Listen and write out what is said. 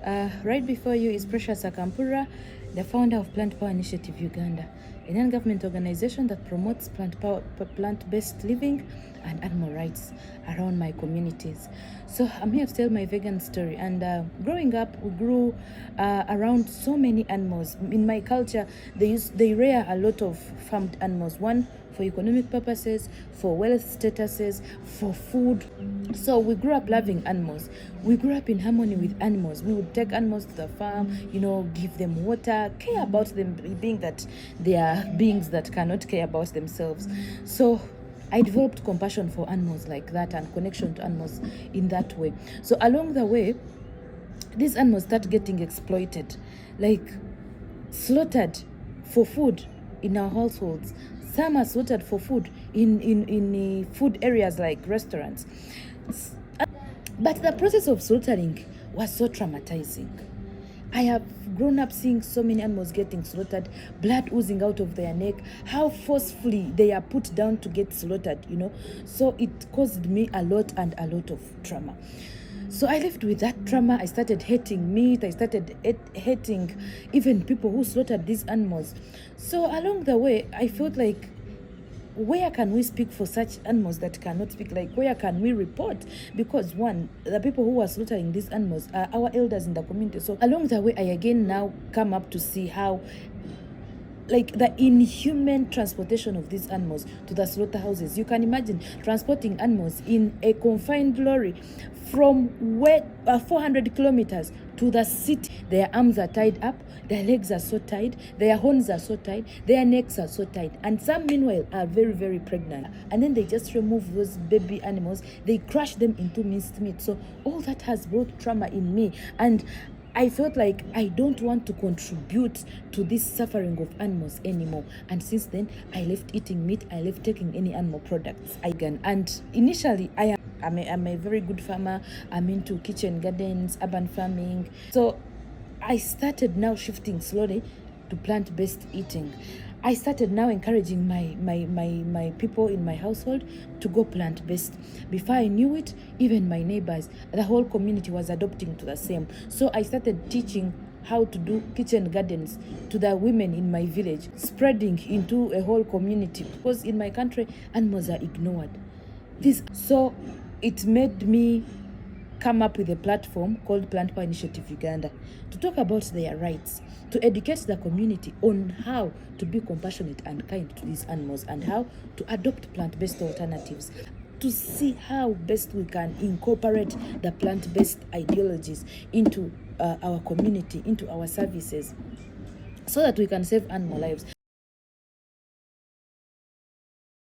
Right before you is Precious Akampura, the founder of Plant Power Initiative Uganda, a non-government organization that promotes plant-based living and animal rights around my communities. So I'm here to tell my vegan story. And growing up, we grew around so many animals. In my culture, they rear a lot of farmed animals. One, for economic purposes, for wealth statuses, for food. So we grew up loving animals. We grew up in harmony with animals. We would take animals to the farm, give them water, care about them, being that they are beings that cannot care about themselves. So I developed compassion for animals like that and connection to animals in that way. So along the way, these animals start getting exploited, like slaughtered for food in our households. Some are slaughtered for food in food areas like restaurants. But the process of slaughtering was so traumatizing. I have grown up seeing so many animals getting slaughtered, blood oozing out of their neck, how forcefully they are put down to get slaughtered, So it caused me a lot of trauma. So I lived with that trauma. I started hating meat. I started hating even people who slaughtered these animals. So along the way, I felt like, where can we speak for such animals that cannot speak? Like, where can we report? Because one, the people who are slaughtering these animals are our elders in the community. So along the way, I again now come up to see how, like, the inhuman transportation of these animals to the slaughterhouses. You can imagine transporting animals in a confined lorry from 400 kilometers to the city. Their arms are tied up, their legs are so tied, their horns are so tied, their necks are so tied, and some meanwhile are very, very pregnant. And then they just remove those baby animals, they crush them into minced meat. So all that has brought trauma in me, and I felt like I don't want to contribute to this suffering of animals anymore. And since then, I left eating meat. I left taking any animal products. And initially, I'm a very good farmer. I'm into kitchen gardens, urban farming. So I started now shifting slowly to plant-based eating. I started now encouraging my people in my household to go plant-based. Before I knew it, even my neighbors, the whole community was adopting to the same. So I started teaching how to do kitchen gardens to the women in my village, spreading into a whole community, because in my country, animals are ignored. So it made me come up with a platform called Plant Power Initiative Uganda to talk about their rights, to educate the community on how to be compassionate and kind to these animals and how to adopt plant-based alternatives, to see how best we can incorporate the plant-based ideologies into our community, into our services, so that we can save animal lives.